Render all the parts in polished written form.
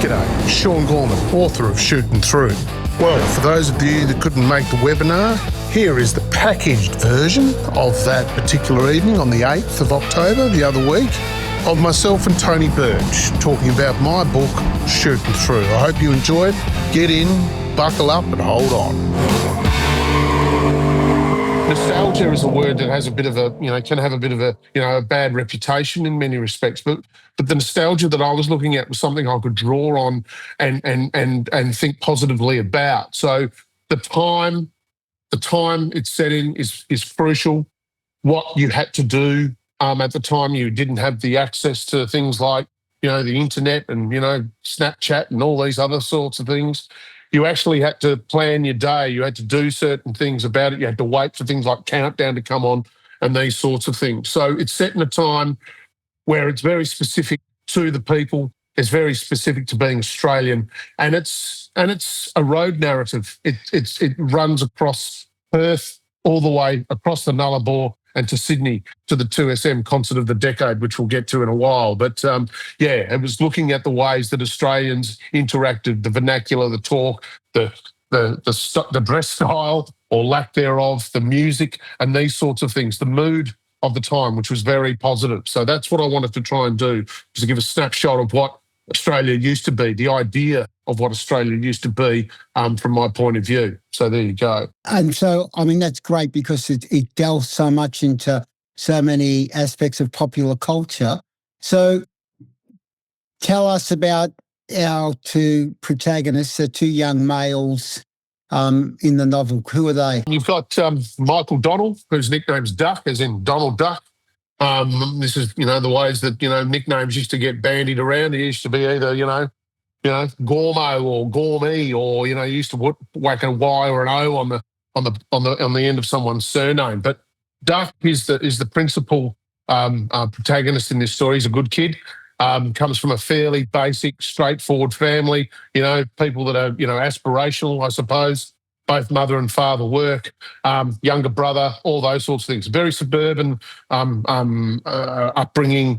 G'day, Sean Gorman, author of Shooting Through. Well, for those of you that couldn't make the webinar, here is the packaged version of that particular evening on the 8th of October, the other week, of myself and Tony Birch talking about my book, Shooting Through. I hope you enjoy it. Get in, buckle up and hold on. Nostalgia is a word that has a bit of a, can have a bit of a, a bad reputation in many respects. But the nostalgia that I was looking at was something I could draw on and think positively about. So the time it's set in is crucial. What you had to do at the time, you didn't have the access to things like, the internet and, Snapchat and all these other sorts of things. You actually had to plan your day. You had to do certain things about it. You had to wait for things like Countdown to come on and these sorts of things. So it's set in a time where it's very specific to the people. It's very specific to being Australian, and it's a road narrative. It runs across Perth all the way across the Nullarbor and to Sydney to the 2SM Concert of the Decade, which we'll get to in a while. But it was looking at the ways that Australians interacted, the vernacular, the talk, the dress style or lack thereof, the music and these sorts of things, the mood of the time, which was very positive. So that's what I wanted to try and do, was to give a snapshot of what Australia used to be, the idea of what Australia used to be from my point of view. So there you go. And so, that's great because it delves so much into so many aspects of popular culture. So tell us about our two protagonists, the two young males in the novel. Who are they? You've got Michael Donald, whose nickname's Duck, as in Donald Duck. This is, the ways that, nicknames used to get bandied around. It used to be either, Gormo or Gormy, or, you used to whack a Y or an O on the end of someone's surname. But Duck is the principal protagonist in this story. He's a good kid. Comes from a fairly basic, straightforward family, people that are, aspirational, I suppose. Both mother and father work, younger brother, all those sorts of things. Very suburban upbringing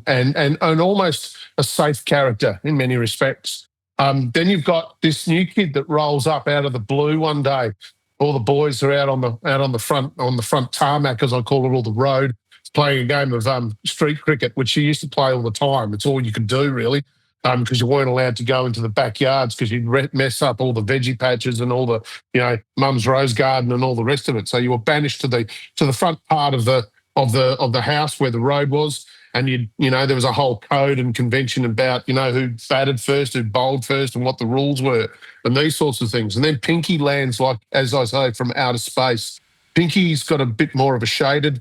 and almost a safe character in many respects. Then you've got this new kid that rolls up out of the blue one day. All the boys are out on the front tarmac, as I call it, or the road, playing a game of street cricket, which you used to play all the time. It's all you could do, really. Because you weren't allowed to go into the backyards because you'd mess up all the veggie patches and all the, mum's rose garden and all the rest of it. So you were banished to the front part of the house where the road was, and there was a whole code and convention about who batted first, who bowled first, and what the rules were, and these sorts of things. And then Pinky lands, like, as I say, from outer space. Pinky's got a bit more of a shaded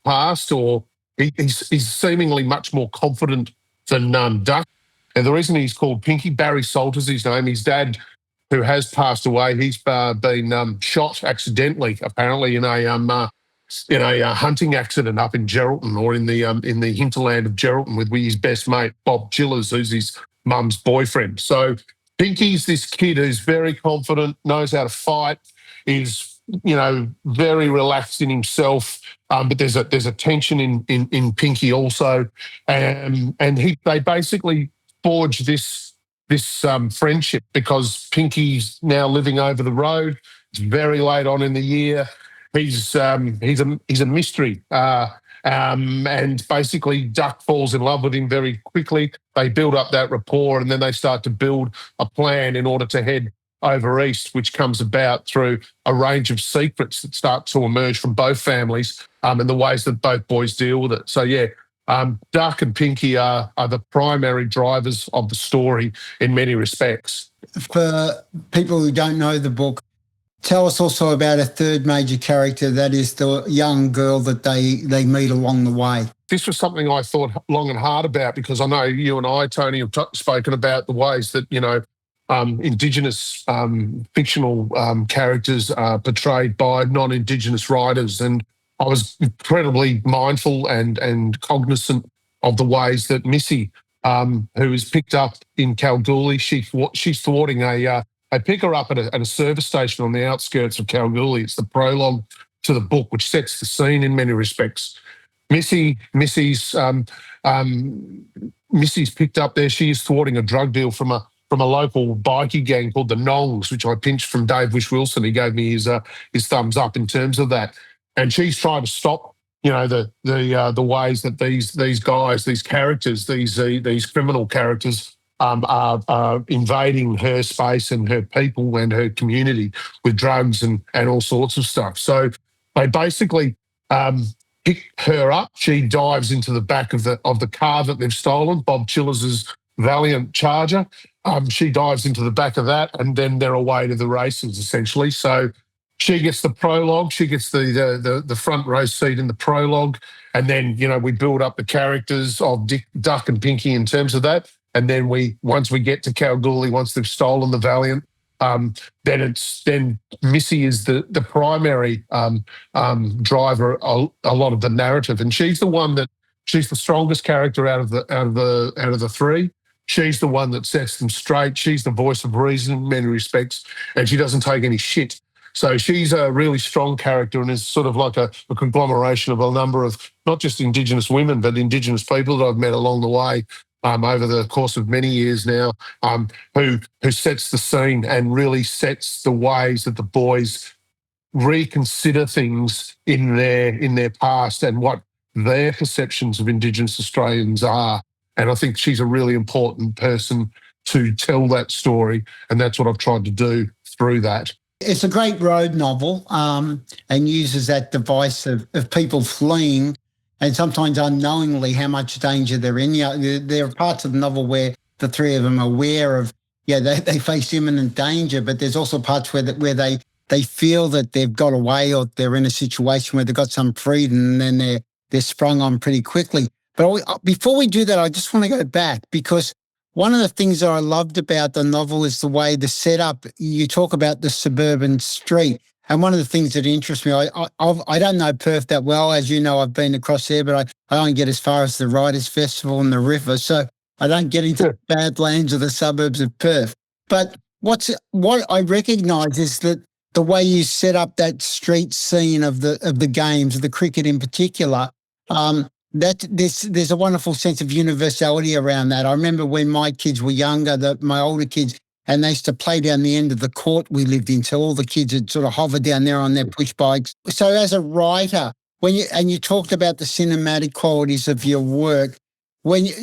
past, or he's seemingly much more confident than Duck. And the reason he's called Pinky, Barry Salter's his name. His dad, who has passed away, he's been shot accidentally, apparently, in a hunting accident up in Geraldton, or in the hinterland of Geraldton, with his best mate Bob Gillers, who's his mum's boyfriend. So Pinky's this kid who's very confident, knows how to fight, is very relaxed in himself. But there's a tension in Pinky also, and they basically forge this friendship because Pinky's now living over the road. It's very late on in the year. He's a mystery, and basically Duck falls in love with him very quickly. They build up that rapport, and then they start to build a plan in order to head over east, which comes about through a range of secrets that start to emerge from both families, and the ways that both boys deal with it. So yeah. Duck and Pinky are the primary drivers of the story in many respects. For people who don't know the book, tell us also about a third major character, that is the young girl that they meet along the way. This was something I thought long and hard about, because I know you and I, Tony, have spoken about the ways that, Indigenous fictional characters are portrayed by non-Indigenous writers, and I was incredibly mindful and cognizant of the ways that Missy, who is picked up in Kalgoorlie, she's thwarting they pick her up at a service station on the outskirts of Kalgoorlie. It's the prologue to the book, which sets the scene in many respects. Missy's picked up there. She is thwarting a drug deal from a from a local bikie gang called the Nongs, which I pinched from Dave Wish Wilson. He gave me his thumbs up in terms of that. And she's trying to stop, the ways that these guys, these characters, these criminal characters are invading her space and her people and her community with drugs and all sorts of stuff. So they basically pick her up. She dives into the back of the car that they've stolen, Bob Chillers's Valiant Charger. She dives into the back of that, and then they're away to the races, essentially. So she gets the prologue. She gets the front row seat in the prologue, and then we build up the characters of Dick, Duck, and Pinky in terms of that. And then once we get to Kalgoorlie, once they've stolen the Valiant, then Missy is the primary driver a lot of the narrative, and she's the strongest character out of the three. She's the one that sets them straight. She's the voice of reason in many respects, and she doesn't take any shit. So she's a really strong character and is sort of like a conglomeration of a number of not just Indigenous women, but Indigenous people that I've met along the way over the course of many years now, who sets the scene and really sets the ways that the boys reconsider things in their past and what their perceptions of Indigenous Australians are. And I think she's a really important person to tell that story, and that's what I've tried to do through that. It's a great road novel, and uses that device of people fleeing and sometimes unknowingly how much danger they're in. There are parts of the novel where the three of them are aware of, they face imminent danger, but there's also parts where they feel that they've got away or they're in a situation where they've got some freedom, and then they're sprung on pretty quickly. But before we do that, I just want to go back, because one of the things that I loved about the novel is the way the setup, you talk about the suburban street. And one of the things that interests me, I don't know Perth that well. As you know, I've been across there, but I don't get as far as the Writers' Festival and the river. So I don't get into the badlands or the suburbs of Perth. But what I recognise is that the way you set up that street scene of the games, the cricket in particular, there's a wonderful sense of universality around that. I remember when my kids were younger, my older kids, and they used to play down the end of the court we lived in. So all the kids would sort of hover down there on their push bikes. So as a writer, you talked about the cinematic qualities of your work,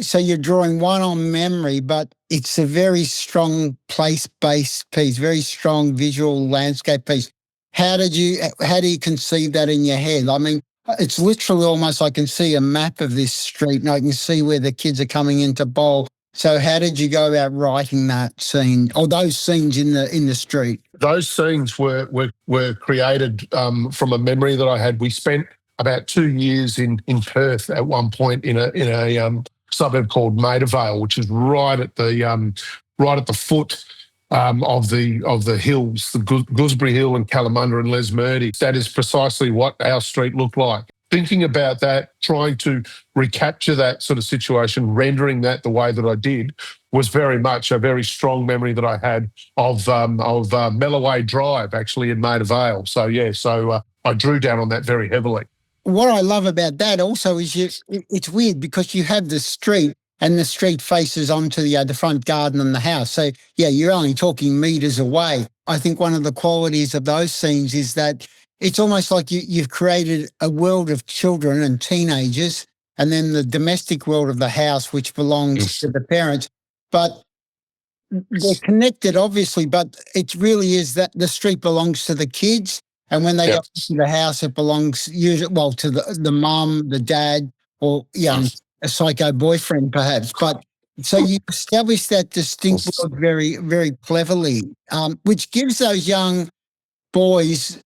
so you're drawing one on memory, but it's a very strong place-based piece, very strong visual landscape piece. How do you conceive that in your head? I mean, it's literally almost I can see a map of this street and I can see where the kids are coming into bowl. So how did you go about writing that scene, or those scenes in the street? Those scenes were created from a memory that I had. We spent about 2 years in Perth at one point in a suburb called Maida Vale, which is right at the foot of the hills, the Gooseberry Hill and Kalamunda and Lesmurdy. That is precisely what our street looked like. Thinking about that, trying to recapture that sort of situation, rendering that the way that I did, was very much a very strong memory that I had of Melloway Drive, actually, in Maida Vale. So I drew down on that very heavily. What I love about that also is it's weird because you have the street, and the street faces onto the front garden and the house. So, you're only talking meters away. I think one of the qualities of those scenes is that it's almost like you've created a world of children and teenagers, and then the domestic world of the house, which belongs to the parents. But they're connected, obviously, but it really is that the street belongs to the kids. And when they go to the house, it belongs usually, to the mum, the dad, or a psycho boyfriend, perhaps. But so you establish that distinct world very, very cleverly, which gives those young boys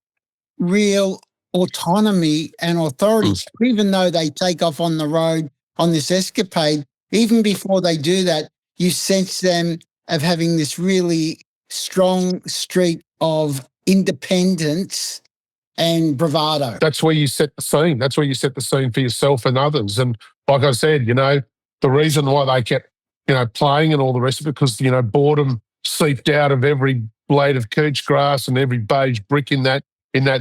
real autonomy and authority. Even though they take off on the road on this escapade, even before they do that, you sense them of having this really strong streak of independence and bravado. That's where you set the scene. That's where you set the scene for yourself and others. And like I said, the reason why they kept, playing and all the rest of it, because, boredom seeped out of every blade of couch grass and every beige brick in that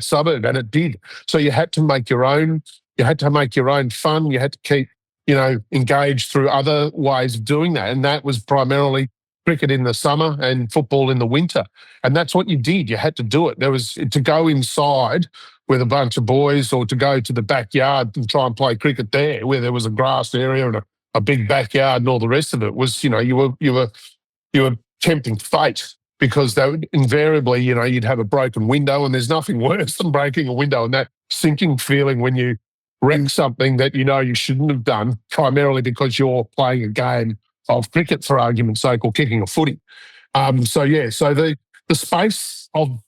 suburb, and it did. So you had to make your own. You had to make your own fun. You had to keep, engaged through other ways of doing that, and that was primarily cricket in the summer and football in the winter. And that's what you did. You had to do it. There was to go inside with a bunch of boys or to go to the backyard and try and play cricket there where there was a grass area and a big backyard and all the rest of it was, you were tempting fate because they would invariably, you'd have a broken window and there's nothing worse than breaking a window and that sinking feeling when you wreck something that you shouldn't have done primarily because you're playing a game of cricket for argument's sake or kicking a footy. So the space of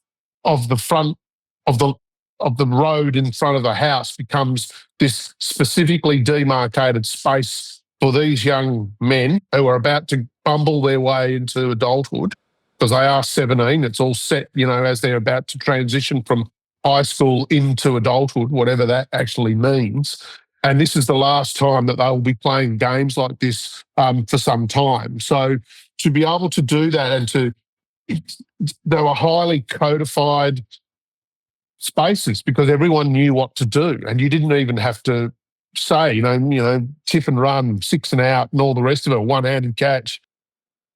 the front of the road in front of the house becomes this specifically demarcated space for these young men who are about to bumble their way into adulthood because they are 17. It's all set, as they're about to transition from high school into adulthood, whatever that actually means. And this is the last time that they'll be playing games like this for some time. So to be able to do that and they were highly codified spaces because everyone knew what to do and you didn't even have to say, tip and run, 6 and out and all the rest of it, one-handed catch,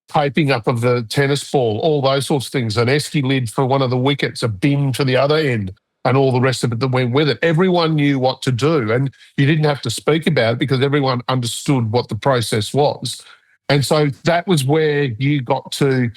taping up of the tennis ball, all those sorts of things, an esky lid for one of the wickets, a bin for the other end and all the rest of it that went with it. Everyone knew what to do and you didn't have to speak about it because everyone understood what the process was. And so that was where you got to,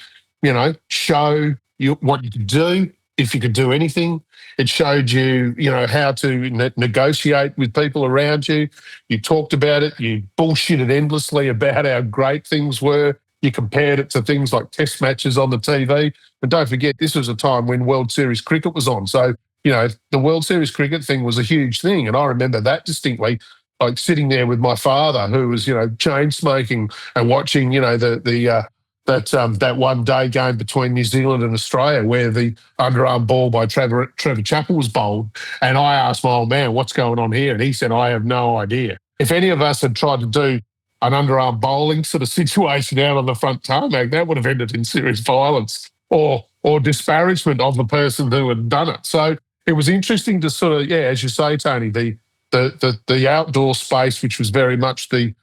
show what you could do, if you could do anything. It showed you, how to negotiate with people around you. You talked about it. You bullshitted endlessly about how great things were. You compared it to things like test matches on the TV. And don't forget, this was a time when World Series cricket was on. So, the World Series cricket thing was a huge thing. And I remember that distinctly, like sitting there with my father who was, chain smoking and watching, that one day game between New Zealand and Australia where the underarm ball by Trevor Chappell was bowled. And I asked my old man, what's going on here? And he said, I have no idea. If any of us had tried to do an underarm bowling sort of situation out on the front tarmac, that would have ended in serious violence or disparagement of the person who had done it. So it was interesting to sort of, as you say, Tony, the outdoor space, which was very much the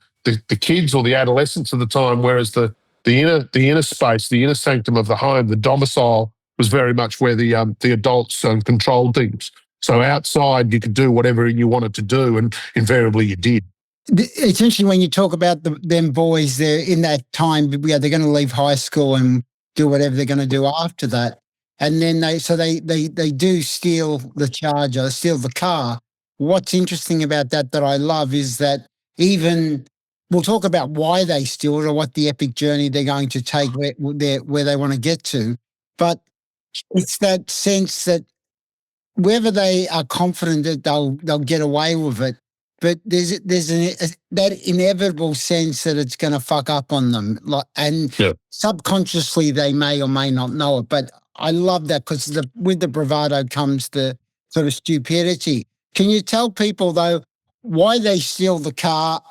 kids or the adolescents of the time, whereas the inner space, the inner sanctum of the home, the domicile was very much where the adults controlled things. So outside, you could do whatever you wanted to do, and invariably you did. It's interesting when you talk about them boys. They're in that time. They're going to leave high school and do whatever they're going to do after that, and then they do steal the Charger, steal the car. What's interesting about that I love is that even. We'll talk about why they steal it or what the epic journey they're going to take where they want to get to. But it's that sense that whether they are confident that they'll get away with it, but there's that inevitable sense that it's going to fuck up on them. Subconsciously they may or may not know it. But I love that because with the bravado comes the sort of stupidity. Can you tell people, though, why they steal the car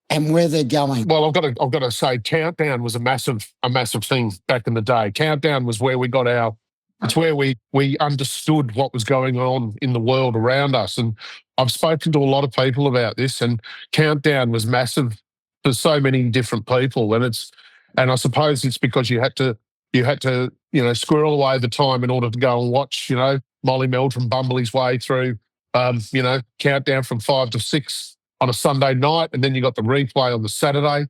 and where they're going? Well, I've got to say, Countdown was a massive thing back in the day. Countdown was where we got it's where we understood what was going on in the world around us. And I've spoken to a lot of people about this, and Countdown was massive for so many different people. And I suppose it's because you had to squirrel away the time in order to go and watch, Molly Meldrum bumble his way through, Countdown from 5 to 6 on a Sunday night, and then you got the replay on the Saturday,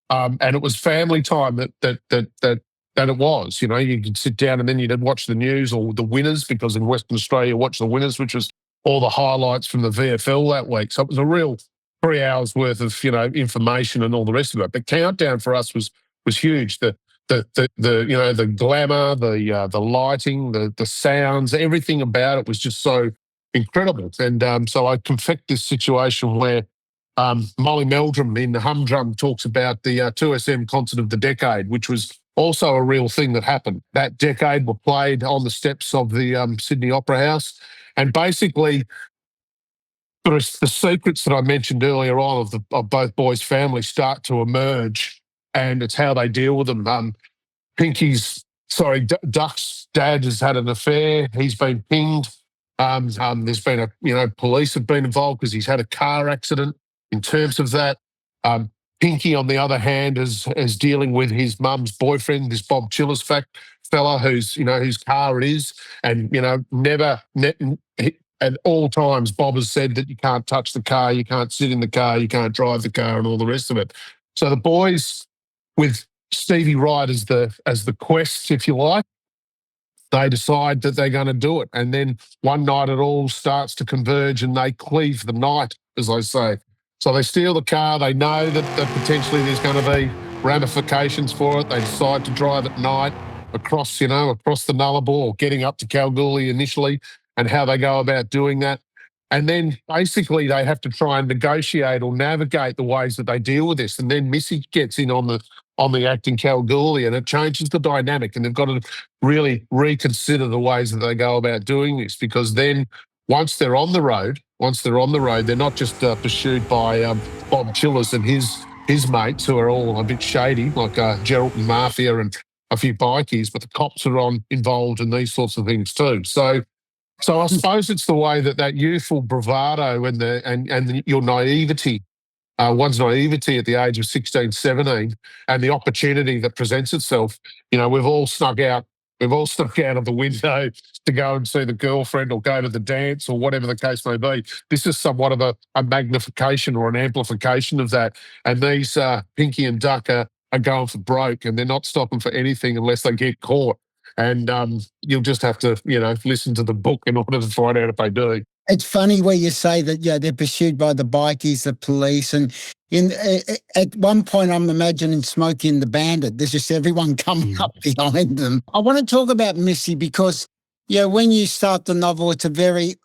and it was family time that it was. You could sit down and then you'd watch the news or the winners, because in Western Australia you watch the winners, which was all the highlights from the VFL that week. So it was a real 3 hours worth of information and all the rest of it. But Countdown for us was huge. The glamour, the lighting, the sounds, everything about it was just so incredible. And so I confect this situation where Molly Meldrum in the Humdrum talks about the 2SM concert of the decade, which was also a real thing that happened. That decade were played on the steps of the Sydney Opera House. And basically, the secrets that I mentioned earlier on of both boys' families start to emerge, and it's how they deal with them. Duck's dad has had an affair. He's been pinged. There's been police have been involved because he's had a car accident. In terms of that, Pinky, on the other hand, is dealing with his mum's boyfriend, this Bob Chillis fella, whose car it is, and at all times Bob has said that you can't touch the car, you can't sit in the car, you can't drive the car, and all the rest of it. So the boys, with Stevie Wright as the quest, if you like, they decide that they're going to do it. And then one night it all starts to converge and they cleave the night, as I say. So they steal the car. They know that potentially there's going to be ramifications for it. They decide to drive at night across the Nullarbor, or getting up to Kalgoorlie initially, and how they go about doing that. And then basically they have to try and negotiate or navigate the ways that they deal with this. And then Missy gets in on the act in Kalgoorlie, and it changes the dynamic. And they've got to really reconsider the ways that they go about doing this, because then once they're on the road, they're not just pursued by Bob Chillis and his mates, who are all a bit shady, like Geraldton Mafia and a few bikies, but the cops are involved in these sorts of things too. So I suppose it's the way that youthful bravado and your naivety, one's naivety at the age of 16, 17, and the opportunity that presents itself. We've all snuck out of the window to go and see the girlfriend or go to the dance or whatever the case may be. This is somewhat of a magnification or an amplification of that. And these Pinky and Duck are going for broke, and they're not stopping for anything unless they get caught. And you'll just have to, listen to the book in order to find out if they do. It's funny where you say that, they're pursued by the bikies, the police, and at one point I'm imagining Smokey and the Bandit. There's just everyone coming up behind them. I want to talk about Missy because, when you start the novel, it's very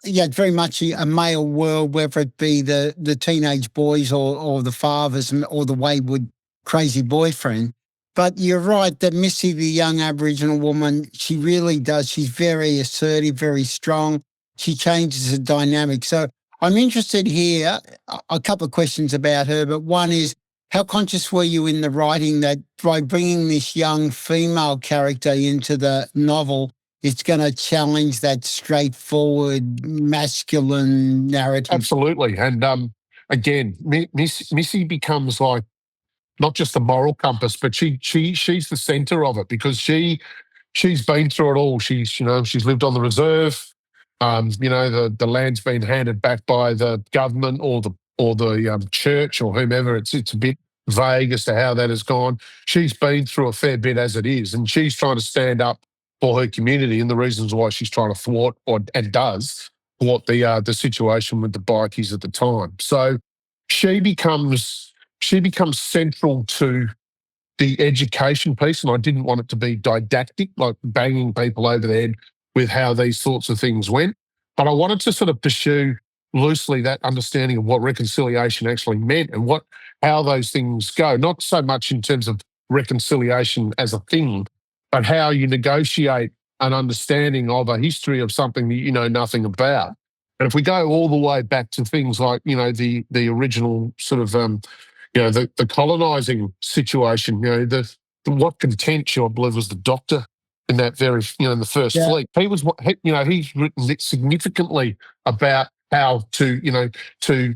much a male world, whether it be the teenage boys or the fathers or the wayward crazy boyfriend. But you're right that Missy, the young Aboriginal woman, she really does. She's very assertive, very strong. She changes the dynamic. So I'm interested here, a couple of questions about her, but one is, how conscious were you in the writing that by bringing this young female character into the novel, it's going to challenge that straightforward masculine narrative? Absolutely. And again, Missy becomes like not just the moral compass, but she's the centre of it, because she's been through it all. She's lived on the reserve. The land's been handed back by the government or the church or whomever. It's a bit vague as to how that has gone. She's been through a fair bit as it is, and she's trying to stand up for her community, and the reasons why she's trying to thwart does thwart the situation with the bikies at the time. So she becomes central to the education piece, and I didn't want it to be didactic, like banging people over the head with how these sorts of things went. But I wanted to sort of pursue loosely that understanding of what reconciliation actually meant and how those things go, not so much in terms of reconciliation as a thing, but how you negotiate an understanding of a history of something that you know nothing about. And if we go all the way back to things like, the original sort of, the colonising situation, what Contention, I believe, was the doctor in that very, in the first fleet. He was, he's written significantly about how to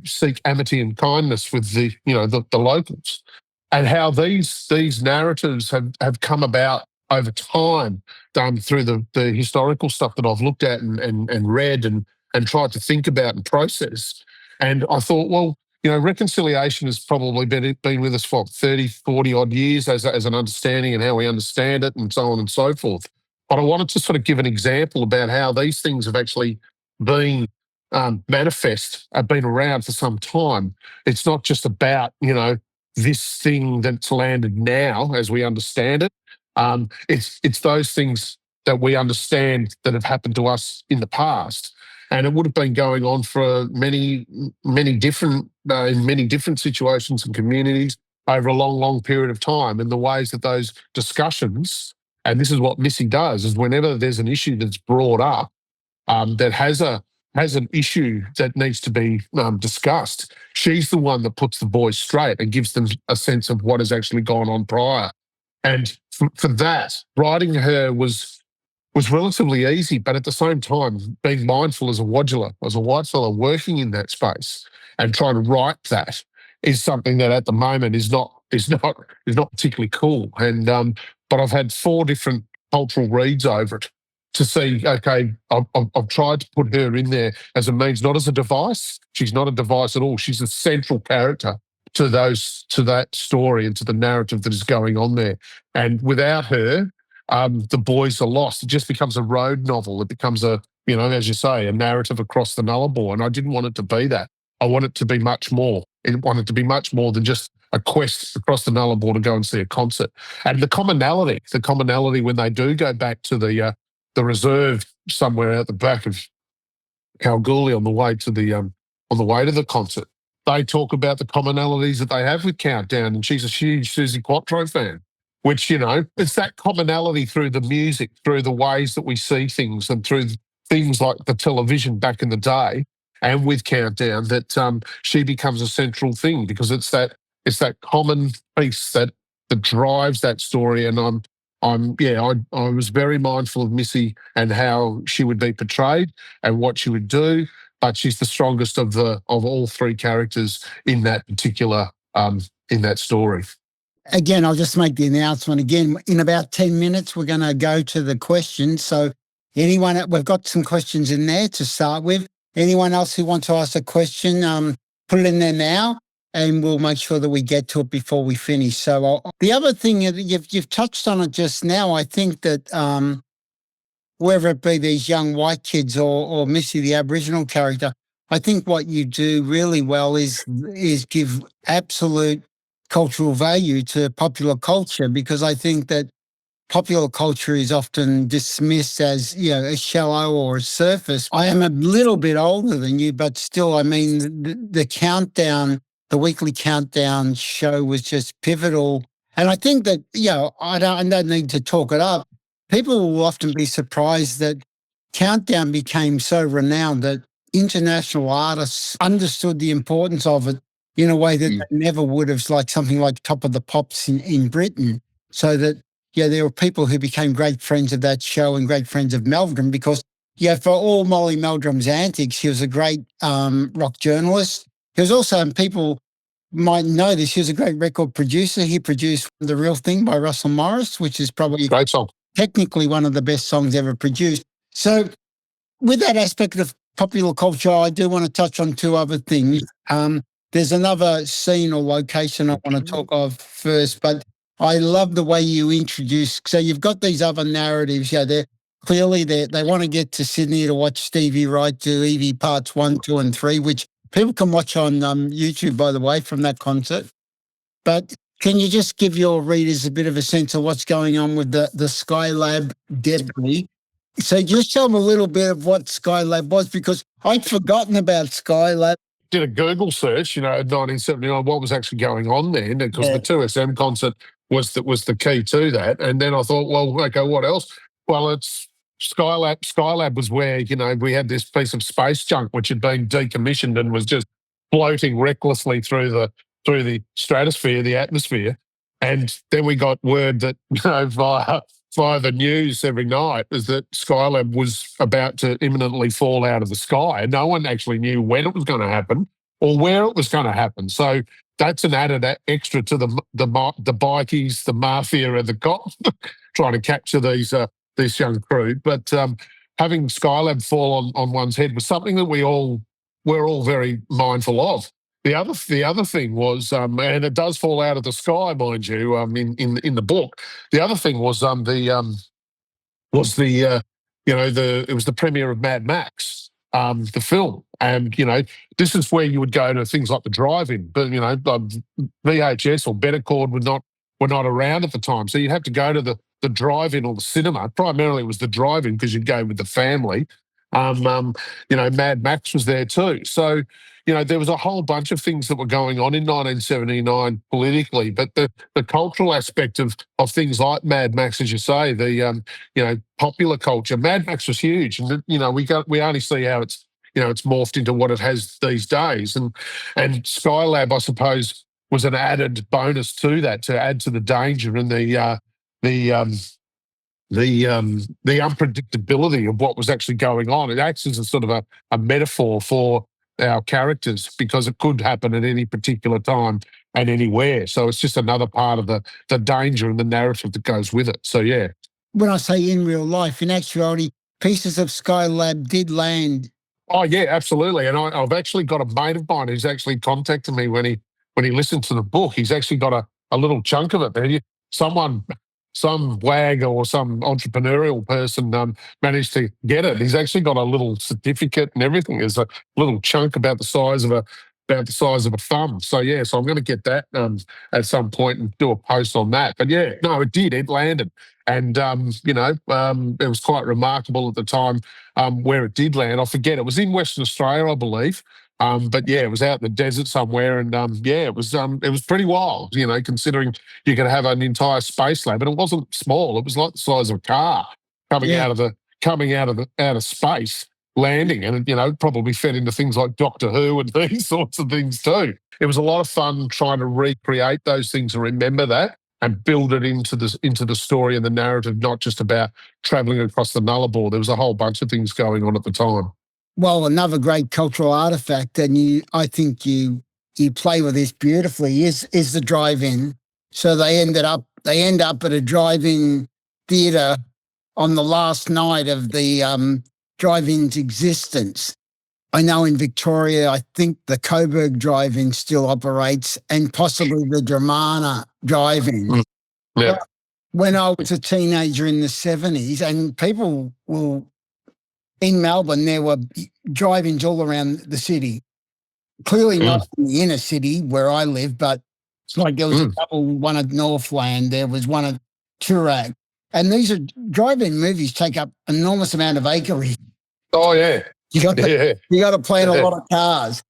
seek amity and kindness with the locals, and how these narratives have come about over time, through the historical stuff that I've looked at and read and tried to think about and process. And I thought, well, reconciliation has probably been with us for 30, 40 odd years as an understanding and how we understand it and so on and so forth. But I wanted to sort of give an example about how these things have actually been manifest, have been around for some time. It's not just about, this thing that's landed now as we understand it. It's those things that we understand that have happened to us in the past. And it would have been going on for many different, in many different situations and communities over a long, long period of time. And the ways that those discussions, and this is what Missy does, is whenever there's an issue that's brought up that has an issue that needs to be discussed, she's the one that puts the boys straight and gives them a sense of what has actually gone on prior. And for that, writing her was relatively easy, but at the same time, being mindful as a Wadjula, as a white fellow working in that space and trying to write that is something that at the moment is not is not particularly cool. And but I've had 4 different cultural reads over it to see. Okay, I've tried to put her in there as a means, not as a device. She's not a device at all. She's a central character to that story and to the narrative that is going on there. And without her, the boys are lost. It just becomes a road novel. It becomes a, as you say, a narrative across the Nullarbor. And I didn't want it to be that. I want it to be much more. It wanted to be much more than just a quest across the Nullarbor to go and see a concert. And the commonality when they do go back to the reserve somewhere out the back of Kalgoorlie on the way to the concert, they talk about the commonalities that they have with Countdown, and she's a huge Susie Quattro fan. Which, it's that commonality through the music, through the ways that we see things, and through things like the television back in the day, and with Countdown, that she becomes a central thing, because it's that common piece that drives that story. And I was very mindful of Missy and how she would be portrayed and what she would do, but she's the strongest of all 3 characters in that particular in that story. Again, I'll just make the announcement again. In about 10 minutes, we're going to go to the questions. So we've got some questions in there to start with. Anyone else who wants to ask a question, put it in there now, and we'll make sure that we get to it before we finish. So the other thing, you've touched on it just now. I think that whether it be these young white kids or Missy, the Aboriginal character, I think what you do really well is give absolute cultural value to popular culture, because I think that popular culture is often dismissed as, as shallow or a surface. I am a little bit older than you, but still, I mean, the countdown, the weekly countdown show was just pivotal. And I think that, I don't need to talk it up. People will often be surprised that Countdown became so renowned that international artists understood the importance of it in a way that they never would have, like something like Top of the Pops in Britain. So that, there were people who became great friends of that show and great friends of Meldrum, because, for all Molly Meldrum's antics, he was a great rock journalist. He was also, and people might know this, he was a great record producer. He produced The Real Thing by Russell Morris, which is probably great song, technically one of the best songs ever produced. So with that aspect of popular culture, I do want to touch on 2 other things. There's another scene or location I want to talk of first, but I love the way you introduce. So you've got these other narratives. They're clearly they want to get to Sydney to watch Stevie Wright do Evie Parts 1, 2, and 3, which people can watch on YouTube, by the way, from that concert. But can you just give your readers a bit of a sense of what's going on with the Skylab debris? So just tell them a little bit of what Skylab was, because I'd forgotten about Skylab. Did a Google search, in 1979, what was actually going on there, because the 2SM concert was the key to that. And then I thought, well, okay, what else? Well, it's Skylab. Skylab was where, we had this piece of space junk which had been decommissioned and was just floating recklessly through the stratosphere, the atmosphere. And then we got word that, via the news every night, is that Skylab was about to imminently fall out of the sky. And no one actually knew when it was going to happen or where it was going to happen. So that's an added extra to the bikies, the mafia, and the cops trying to capture these young crew. But having Skylab fall on one's head was something that we're all very mindful of. The other thing was, and it does fall out of the sky, mind you, in the book. The other thing was it was the premiere of Mad Max, the film, and this is where you would go to things like the drive-in, but VHS or Bettercord were not around at the time, so you'd have to go to the drive-in or the cinema. Primarily, it was the drive-in because you'd go with the family. Mad Max was there too, so. There was a whole bunch of things that were going on in 1979 politically, but the cultural aspect of things like Mad Max, as you say, the popular culture, Mad Max was huge, and we only see how it's morphed into what it has these days, and Skylab, I suppose, was an added bonus to that, to add to the danger and the unpredictability of what was actually going on. It acts as a sort of a metaphor for our characters, because it could happen at any particular time and anywhere. So it's just another part of the danger and the narrative that goes with it. So yeah. When I say in real life, in actuality, pieces of Skylab did land. Oh yeah, absolutely. And I've actually got a mate of mine who's actually contacted me when he listened to the book. He's actually got a little chunk of it there. Someone, some wag or some entrepreneurial person managed to get it. He's actually got a little certificate and everything. There's a little chunk about the size of a thumb. So yeah, so I'm going to get that at some point and do a post on that. But yeah, no, it did. It landed, and it was quite remarkable at the time where it did land. I forget. It was in Western Australia, I believe. But yeah, it was out in the desert somewhere, and it was pretty wild, considering you could have an entire space lab, and it wasn't small. It was like the size of a car coming Yeah. out of space, landing, and it probably fed into things like Doctor Who and these sorts of things too. It was a lot of fun trying to recreate those things and remember that and build it into the story and the narrative, not just about traveling across the Nullarbor. There was a whole bunch of things going on at the time. Well, another great cultural artifact, and I think you play with this beautifully, is the drive-in. So they end up at a drive-in theatre on the last night of the drive-in's existence. I know in Victoria, I think the Coburg drive-in still operates, and possibly the Dramana drive-in. Yeah. When I was a teenager in the 70s, and people will, in Melbourne, there were drive-ins all around the city. Clearly not in the inner city where I live, but it's like there was a couple, one at Northland, there was one at Toorak. And these are drive-in movies take up enormous amount of acreage. Oh yeah. You got to plan a lot of cars.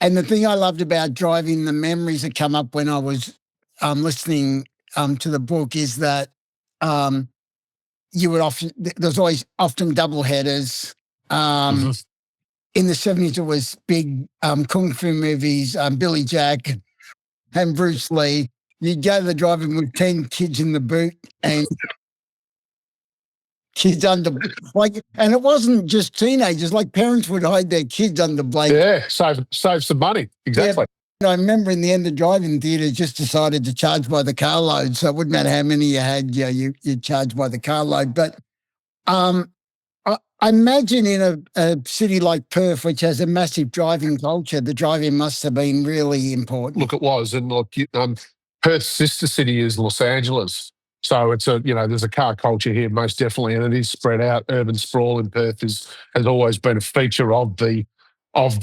And the thing I loved about driving, the memories that come up when I was listening to the book, is that there's always often double headers. In the 70s, it was big kung fu movies, Billy Jack and Bruce Lee. You'd go to the drive-in with 10 kids in the boot and kids under, and it wasn't just teenagers, like parents would hide their kids under blankets. Yeah, save some money. Exactly. Yeah. I remember in the end, the drive-in theatre just decided to charge by the carload. So it wouldn't matter how many you had, you charged by the carload. But I imagine in a city like Perth, which has a massive driving culture, the driving must have been really important. Look, it was. And look, Perth's sister city is Los Angeles. So it's there's a car culture here, most definitely, and it is spread out. Urban sprawl in Perth has always been a feature of the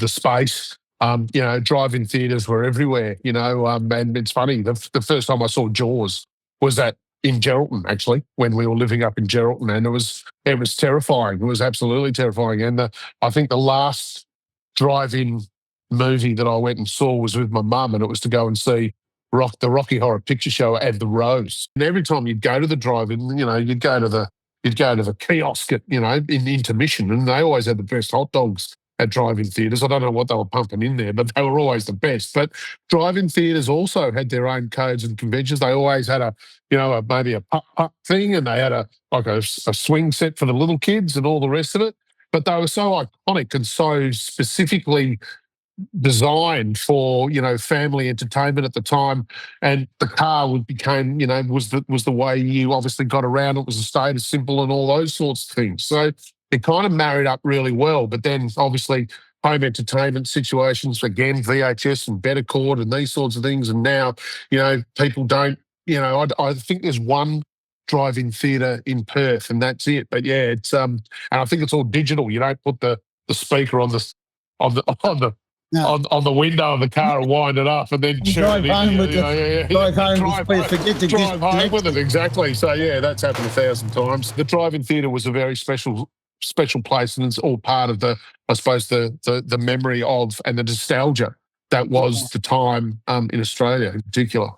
space. Drive-in theatres were everywhere, and it's funny, the first time I saw Jaws was in Geraldton, actually, when we were living up in Geraldton, and it was terrifying. It was absolutely terrifying. And I think the last drive-in movie that I went and saw was with my mum, and it was to go and see the Rocky Horror Picture Show at the Rose. And every time you'd go to the drive-in, you'd go to the kiosk at, in intermission, and they always had the best hot dogs at drive-in theatres. I don't know what they were pumping in there, but they were always the best. But drive-in theatres also had their own codes and conventions. They always had maybe a putt thing, and they had a swing set for the little kids and all the rest of it. But they were so iconic and so specifically designed for family entertainment at the time, and the car became was the way you obviously got around. It was a status symbol and all those sorts of things. So it kind of married up really well. But then obviously home entertainment situations, again, VHS and Bettercord and these sorts of things. And now people don't. I think there's one drive-in theatre in Perth, and that's it. But yeah, it's and I think it's all digital. You don't put the speaker on the on the window of the car and wind it up and then drive home with it. Drive home with it, exactly. So yeah, that's happened 1,000 times. The drive-in theatre was a very special place, and it's all part of the memory of and the nostalgia that was the time in Australia in particular.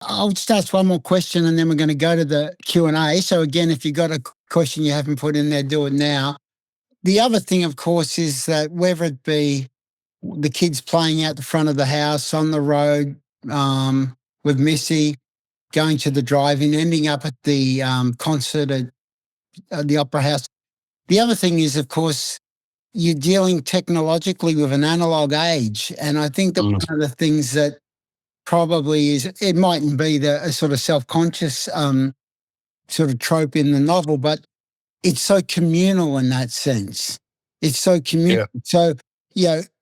I'll just ask one more question, and then we're going to go to the Q&A. So again, if you've got a question you haven't put in there, do it now. The other thing, of course, is that whether it be the kids playing out the front of the house, on the road with Missy, going to the drive-in, ending up at the concert at the Opera House. The other thing is, of course, you're dealing technologically with an analog age. And I think that one of the things that probably is, it mightn't be a sort of self-conscious sort of trope in the novel, but it's so communal in that sense. It's so communal. Yeah. So,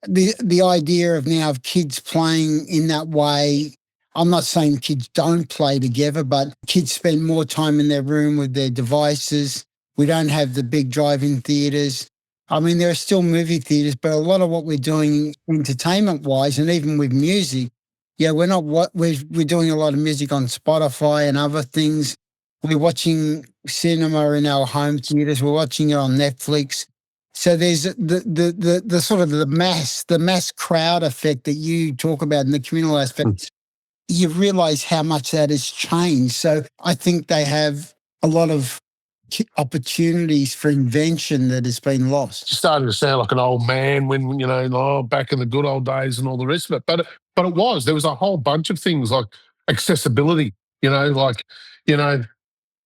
the idea of now of kids playing in that way, I'm not saying kids don't play together, but kids spend more time in their room with their devices. We don't have the big drive-in theaters. I mean, there are still movie theaters, but a lot of what we're doing entertainment-wise, and even with music, we're not we're doing a lot of music on Spotify and other things. We're watching cinema in our home theaters. We're watching it on Netflix. So there's the sort of the mass crowd effect that you talk about in the communal aspect. You realize how much that has changed. So I think they have a lot of opportunities for invention that has been lost. Starting to sound like an old man when, back in the good old days and all the rest of it. But there was a whole bunch of things like accessibility, you know,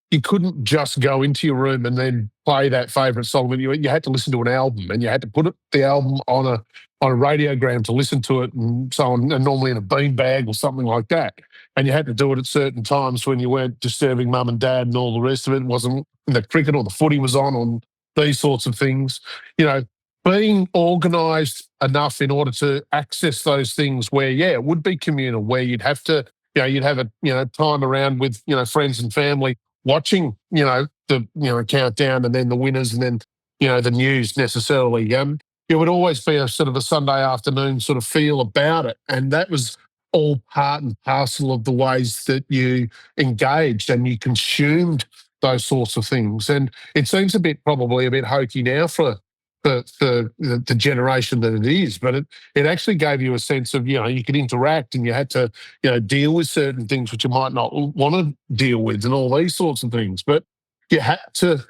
you couldn't just go into your room and then play that favourite song. You had to listen to an album, and you had to put the album on a radiogram to listen to it, and so on, and normally in a beanbag or something like that. And you had to do it at certain times when you weren't disturbing mum and dad and all the rest of it. It wasn't the cricket or the footy was on these sorts of things. Being organised enough in order to access those things where, it would be communal, where you'd have to, you'd have a, time around with, friends and family watching, the countdown and then the winners and then, the news necessarily. It would always be a sort of a Sunday afternoon sort of feel about it. And that was all part and parcel of the ways that you engaged and you consumed those sorts of things. And it seems probably a bit hokey now for the generation that it is, but it actually gave you a sense of, you could interact and you had to, deal with certain things which you might not want to deal with and all these sorts of things. But you had to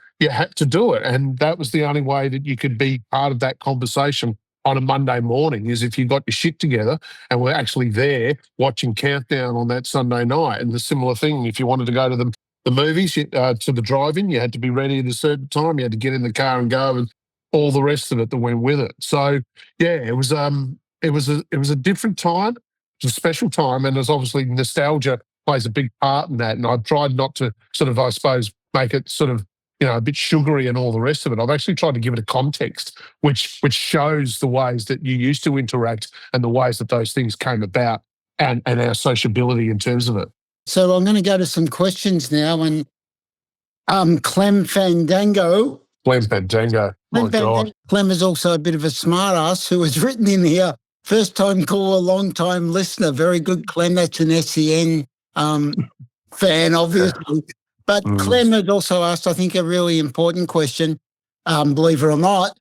do it. And that was the only way that you could be part of that conversation on a Monday morning, is if you got your shit together and were actually there watching Countdown on that Sunday night. And the similar thing, if you wanted to go to the movies, to the drive-in, you had to be ready at a certain time. You had to get in the car and go, and all the rest of it that went with it. So it was a different time. It was a special time, and there's obviously nostalgia plays a big part in that. And I've tried not to sort of, I suppose, make it sort of, a bit sugary and all the rest of it. I've actually tried to give it a context which shows the ways that you used to interact and the ways that those things came about, and our sociability in terms of it. So I'm going to go to some questions now. And Clem Fandango. Clem Fandango. My God. Clem is also a bit of a smart ass who has written in here, first time caller, long time listener. Very good, Clem. That's an SEN fan, obviously. But Clem had also asked, I think, a really important question, believe it or not.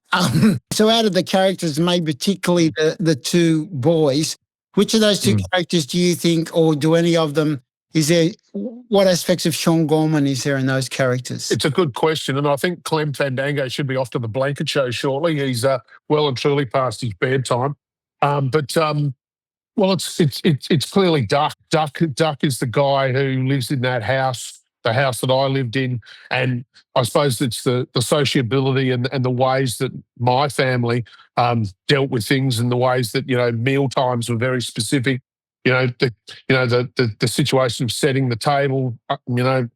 So out of the characters, maybe particularly the two boys, which of those two characters do you think, or do any of them, what aspects of Sean Gorman is there in those characters? It's a good question, and I think Clem Fandango should be off to the blanket show shortly. He's well and truly past his bedtime. Well, it's clearly Duck. Duck is the guy who lives in that house, the house that I lived in, and I suppose it's the sociability and the ways that my family dealt with things, and the ways that meal times were very specific. The situation of setting the table,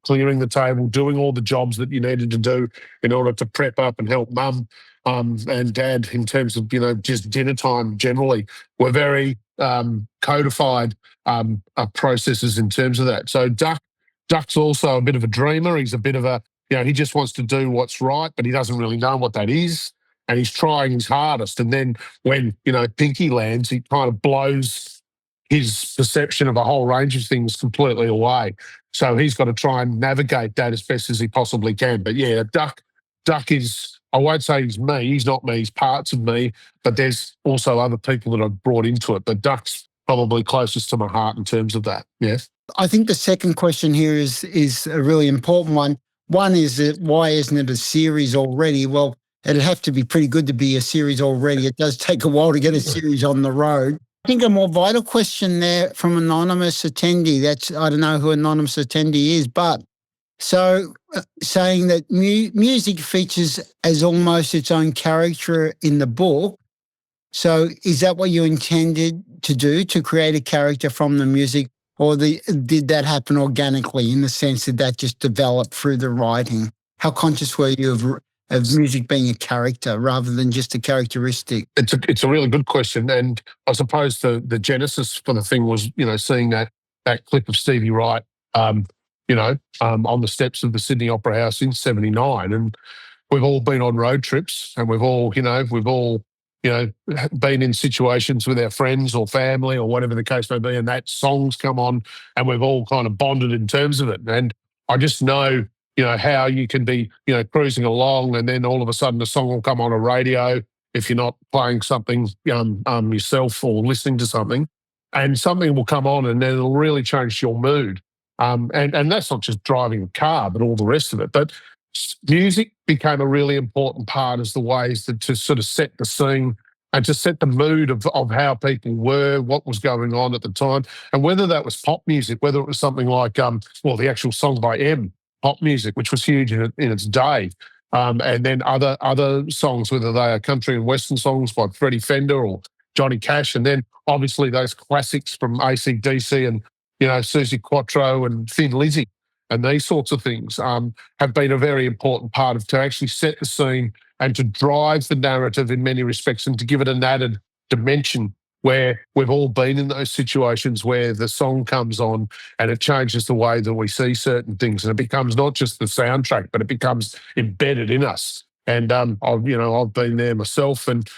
clearing the table, doing all the jobs that you needed to do in order to prep up and help mum and dad in terms of just dinner time generally were very codified processes in terms of that. So Duck's also a bit of a dreamer. He's a bit of a, he just wants to do what's right, but he doesn't really know what that is. And he's trying his hardest. And then when, Pinky lands, he kind of blows his perception of a whole range of things completely away. So he's got to try and navigate that as best as he possibly can. But Duck is, I won't say he's me, he's not me, he's parts of me, but there's also other people that I've brought into it. But Duck's probably closest to my heart in terms of that, yes. I think the second question here is a really important one. One is that why isn't it a series already? Well, it'd have to be pretty good to be a series already. It does take a while to get a series on the road. I think a more vital question there from anonymous attendee, I don't know who anonymous attendee is, but so saying that music features as almost its own character in the book, So is that what you intended to do, to create a character from the music, or did that happen organically in the sense that that just developed through the writing? How conscious were you of music being a character rather than just a characteristic? It's a really good question, and I suppose the genesis for the thing was, seeing that clip of Stevie Wright, on the steps of the Sydney Opera House in '79, and we've all been on road trips, and we've all been in situations with our friends or family or whatever the case may be, and that song's come on, and we've all kind of bonded in terms of it. And I just know, how you can be, cruising along, and then all of a sudden a song will come on a radio if you're not playing something yourself or listening to something, and something will come on, and then it'll really change your mood. And that's not just driving a car, but all the rest of it. But music became a really important part as the ways to sort of set the scene and to set the mood of how people were, what was going on at the time, and whether that was pop music, whether it was something like, the actual song by M, pop music, which was huge in its day, and then other songs, whether they are country and western songs by Freddie Fender or Johnny Cash, and then obviously those classics from AC/DC and Susie Quattro and Thin Lizzy and these sorts of things have been a very important part of to actually set the scene and to drive the narrative in many respects and to give it an added dimension where we've all been in those situations where the song comes on and it changes the way that we see certain things, and it becomes not just the soundtrack, but it becomes embedded in us. And I've been there myself, and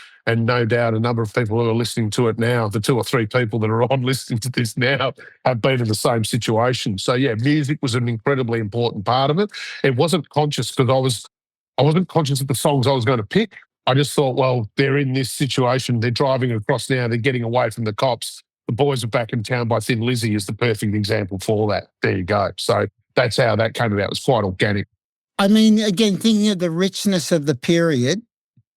no doubt a number of people who are listening to it now, the 2 or 3 people that are on listening to this now, have been in the same situation. So yeah, music was an incredibly important part of it. It wasn't conscious because I wasn't conscious of the songs I was going to pick. I just thought, well, they're in this situation. They're driving across now. They're getting away from the cops. The Boys Are Back in Town by Thin Lizzy is the perfect example for that. There you go. So that's how that came about. It was quite organic. I mean, again, thinking of the richness of the period.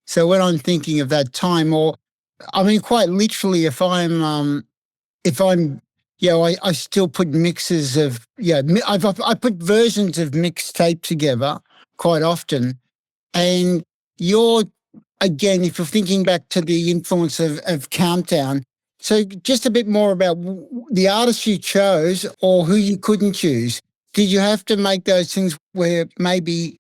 So when I'm thinking of that time, or I mean, quite literally, I still put mixes of, I put versions of mixtape together quite often. And again, if you're thinking back to the influence of Countdown, so just a bit more about the artists you chose or who you couldn't choose. Did you have to make those things where maybe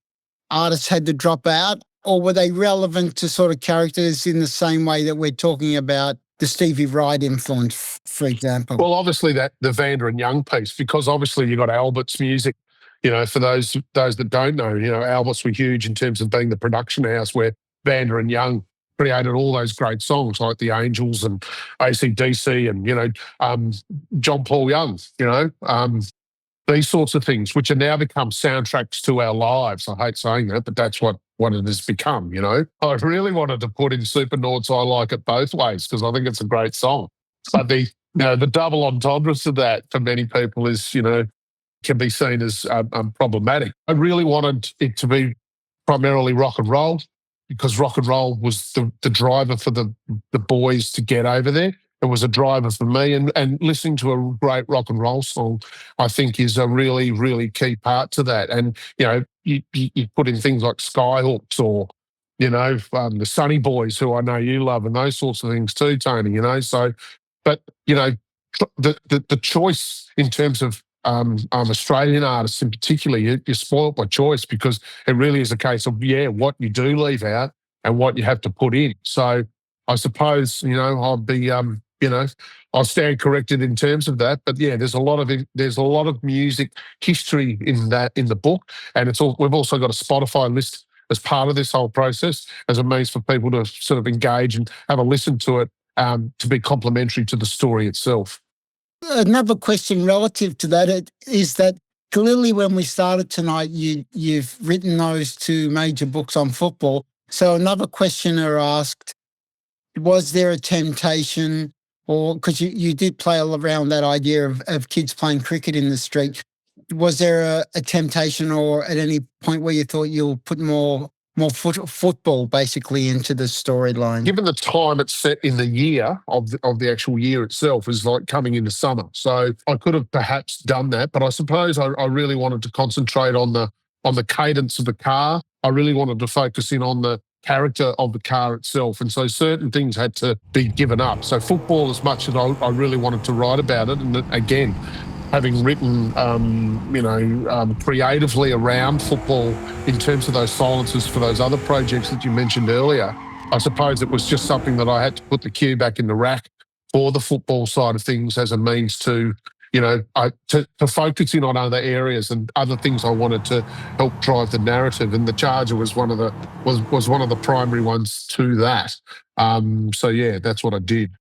artists had to drop out, or were they relevant to sort of characters in the same way that we're talking about the Stevie Wright influence, for example? Well, obviously the Vanda and Young piece, because obviously you got Albert's music. For those that don't know, Albert's were huge in terms of being the production house where Vanda and Young created all those great songs like The Angels and AC/DC and, John Paul Young, these sorts of things, which are now become soundtracks to our lives. I hate saying that, but that's what it has become, I really wanted to put in Supernauts, I Like It Both Ways, because I think it's a great song. But the double entendres to that for many people is, can be seen as problematic. I really wanted it to be primarily rock and roll because rock and roll was the driver for the boys to get over there. It was a driver for me, and listening to a great rock and roll song, I think, is a really, really key part to that. And you put in things like Skyhooks or the Sunny Boys, who I know you love, and those sorts of things too, Tony. So, but the choice in terms of Australian artists in particular, you're spoiled by choice because it really is a case of what you do leave out and what you have to put in. So I suppose I'll be I'll stand corrected in terms of that. But yeah, there's a lot of music history in the book, and we've also got a Spotify list as part of this whole process as a means for people to sort of engage and have a listen to it to be complementary to the story itself. Another question relative to that is that clearly when we started tonight, you've written those 2 major books on football. So another questioner asked, was there a temptation, or because you did play around that idea of kids playing cricket in the street, was there a temptation or at any point where you thought you'll put more football basically into the storyline? Given the time it's set in the year of the actual year itself is like coming into summer. So I could have perhaps done that, but I suppose I really wanted to concentrate on the cadence of the car. I really wanted to focus in on the character of the car itself. And so certain things had to be given up. So football, as much as I really wanted to write about it, and again, having written, creatively around football in terms of those silences for those other projects that you mentioned earlier, I suppose it was just something that I had to put the cue back in the rack for the football side of things as a means to, to focus in on other areas and other things I wanted to help drive the narrative. And the Charger was one of the primary ones to that. So yeah, that's what I did.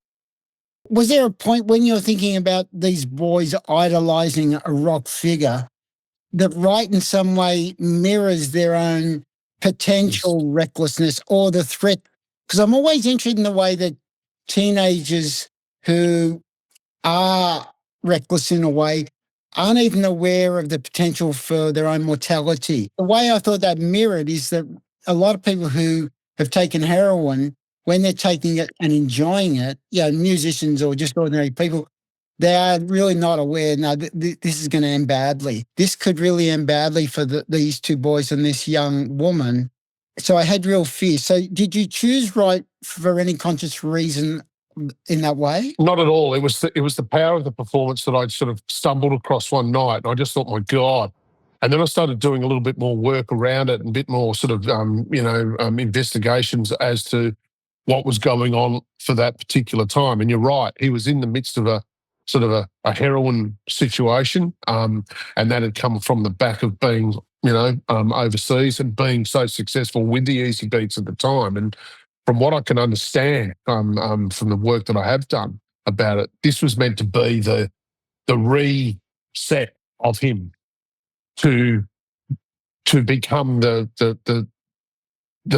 Was there a point when you're thinking about these boys idolizing a rock figure that right in some way mirrors their own potential recklessness or the threat? Because I'm always interested in the way that teenagers who are reckless in a way aren't even aware of the potential for their own mortality. The way I thought that mirrored is that a lot of people who have taken heroin, when they're taking it and enjoying it, musicians or just ordinary people, they are really not aware, no, this is going to end badly. This could really end badly for these two boys and this young woman. So I had real fear. So did you choose right for any conscious reason in that way? Not at all. It was the power of the performance that I'd sort of stumbled across one night. And I just thought, my God. And then I started doing a little bit more work around it and a bit more sort of, investigations as to what was going on for that particular time. And you're right, he was in the midst of a sort of a heroin situation, and that had come from the back of being, overseas and being so successful with the Easy Beats at the time. And from what I can understand, from the work that I have done about it, this was meant to be the reset of him to become the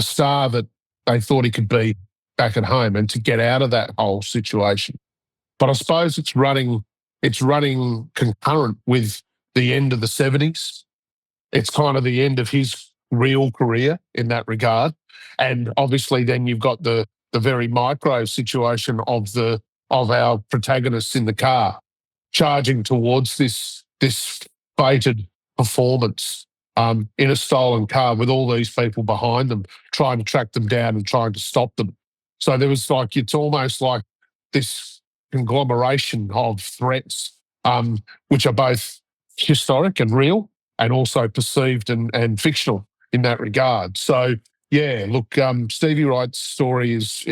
star that they thought he could be back at home, and to get out of that whole situation. But I suppose it's running concurrent with the end of the 70s. It's kind of the end of his real career in that regard. And obviously then you've got the very micro situation of our protagonists in the car charging towards this fated performance in a stolen car with all these people behind them, trying to track them down and trying to stop them. So there was it's almost like this conglomeration of threats, which are both historic and real, and also perceived and fictional in that regard. So yeah, look, Stevie Wright's story is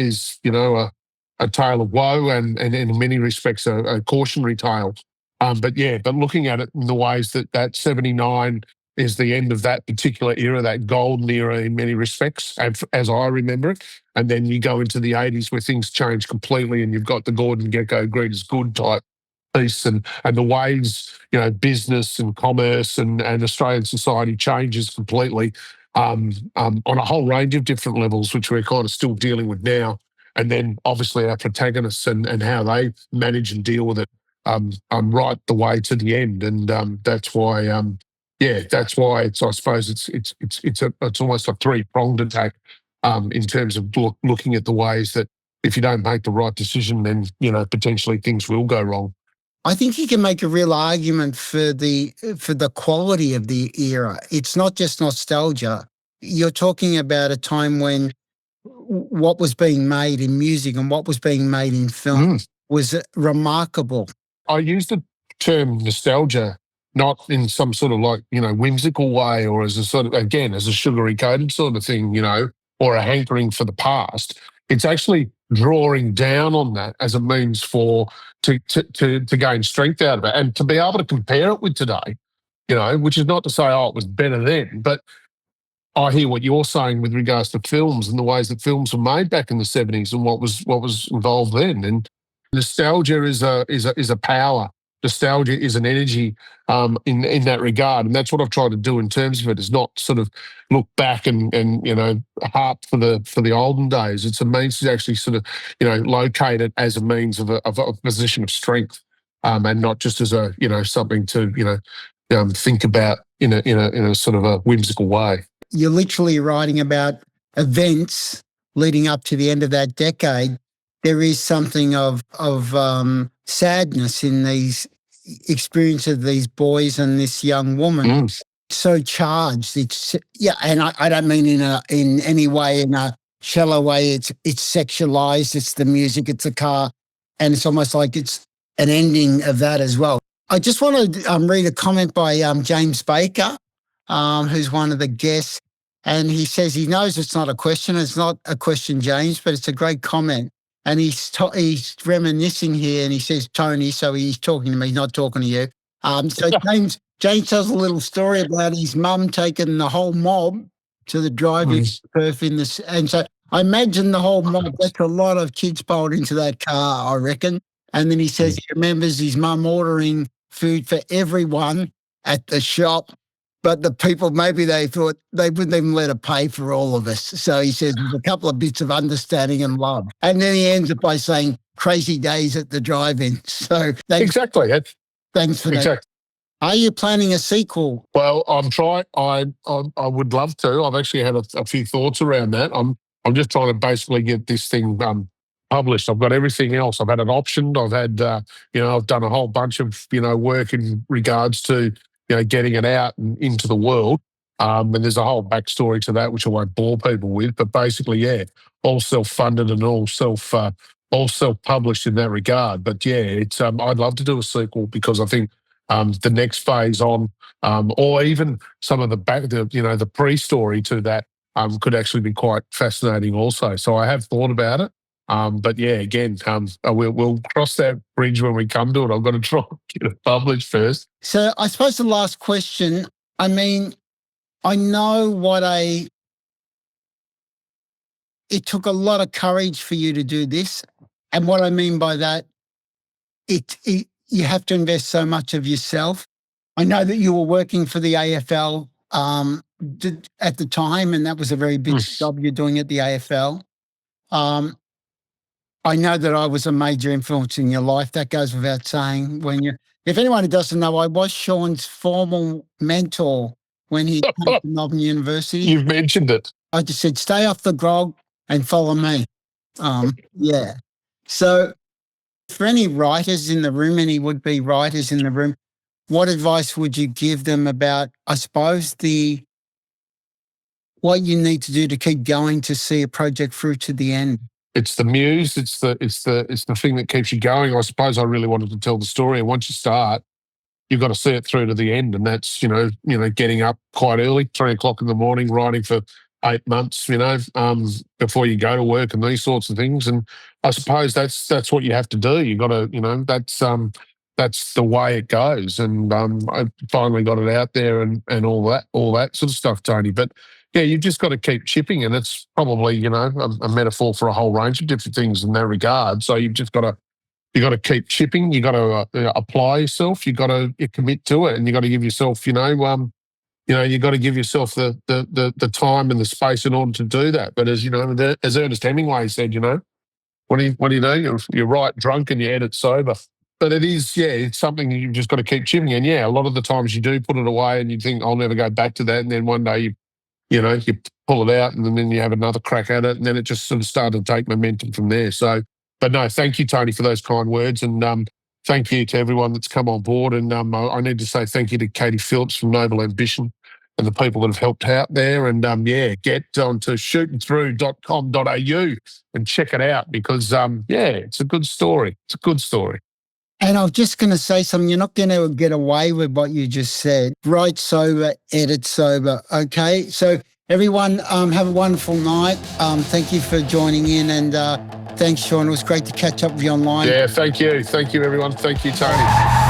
a tale of woe and in many respects a cautionary tale. But looking at it in the ways that 79 is the end of that particular era, that golden era in many respects, as I remember it. And then you go into the 80s where things change completely and you've got the Gordon Gekko greed is good type piece and the ways, business and commerce and Australian society changes completely on a whole range of different levels, which we're kind of still dealing with now. And then obviously our protagonists and how they manage and deal with it right the way to the end. And that's why that's why I suppose it's almost a three-pronged attack in terms of looking at the ways that if you don't make the right decision, then potentially things will go wrong. I think you can make a real argument for the quality of the era. It's not just nostalgia. You're talking about a time when what was being made in music and what was being made in film was remarkable. I use the term nostalgia not in some sort of whimsical way or as a sort of, again, as a sugary coated sort of thing, or a hankering for the past. It's actually drawing down on that as a means to gain strength out of it and to be able to compare it with today, which is not to say, it was better then, but I hear what you're saying with regards to films and the ways that films were made back in the 70s and what was involved then. And nostalgia is a power. Nostalgia is an energy in that regard. And that's what I've tried to do in terms of it, is not sort of look back and harp for the olden days. It's a means to actually sort of, locate it as a means of a position of strength, and not just as a, something to, think about in a sort of a whimsical way. You're literally writing about events leading up to the end of that decade. There is something of sadness in these experience of these boys and this young woman. So charged. It's and I don't mean in any way in a shallow way. It's sexualized. It's the music. It's the car, and it's almost like it's an ending of that as well. I just want to read a comment by James Baker, who's one of the guests, and he says he knows it's not a question. It's not a question, James, but it's a great comment. And he's reminiscing here, and he says Tony, so he's talking to me, not talking to you. So James tells a little story about his mum taking the whole mob to the driving perf in this, and so I imagine the whole mob. That's a lot of kids piled into that car, I reckon. And then he says he remembers his mum ordering food for everyone at the shop, but the people, maybe they thought they wouldn't even let her pay for all of us. So he says there's a couple of bits of understanding and love. And then he ends it by saying crazy days at the drive-in. So exactly. Thanks for that. Are you planning a sequel? Well, I'm trying. I would love to. I've actually had a few thoughts around that. I'm just trying to basically get this thing published. I've got everything else. I've had it optioned. I've had I've done a whole bunch of work in regards to getting it out and into the world. And there's a whole backstory to that which I won't bore people with. But basically, all self-funded and all self-published in that regard. But it's I'd love to do a sequel because I think the next phase on, or even some of the pre-story to that could actually be quite fascinating also. So I have thought about it. But again, we'll cross that bridge when we come to it. I've got to try and get it published first. So I suppose the last question, I mean, I know it took a lot of courage for you to do this. And what I mean by that, you have to invest so much of yourself. I know that you were working for the AFL at the time, and that was a very big job you're doing at the AFL. I know that I was a major influence in your life. That goes without saying. If anyone who doesn't know, I was Sean's formal mentor when he came to Melbourne University. You've mentioned it. I just said, stay off the grog and follow me. So for any writers in the room, any would-be writers in the room, what advice would you give them about, I suppose, what you need to do to keep going to see a project through to the end? It's the muse. It's the thing that keeps you going. I suppose I really wanted to tell the story. And once you start, you've got to see it through to the end. And that's, getting up quite early, 3 o'clock in the morning, writing for 8 months, before you go to work and these sorts of things. And I suppose that's what you have to do. You got to, that's the way it goes. And I finally got it out there and all that sort of stuff, Tony. But you've just got to keep chipping, and it's probably a metaphor for a whole range of different things in that regard. So you've just got to keep chipping. You got to apply yourself. You got to commit to it, and you got to give yourself, you got to give yourself the time and the space in order to do that. But as Ernest Hemingway said, what do you do? You write drunk and you edit sober. But it is, it's something you've just got to keep chipping. And a lot of the times you do put it away and you think, I'll never go back to that. And then one day you pull it out and then you have another crack at it. And then it just sort of started to take momentum from there. So, but no, thank you, Tony, for those kind words. And thank you to everyone that's come on board. And I need to say thank you to Katie Phillips from Noble Ambition and the people that have helped out there. And get on to shootingthrough.com.au and check it out because, it's a good story. It's a good story. And I was just going to say something. You're not going to get away with what you just said. Write sober, edit sober. Okay. So everyone, have a wonderful night. Thank you for joining in. And thanks, Sean. It was great to catch up with you online. Yeah, thank you. Thank you, everyone. Thank you, Tony.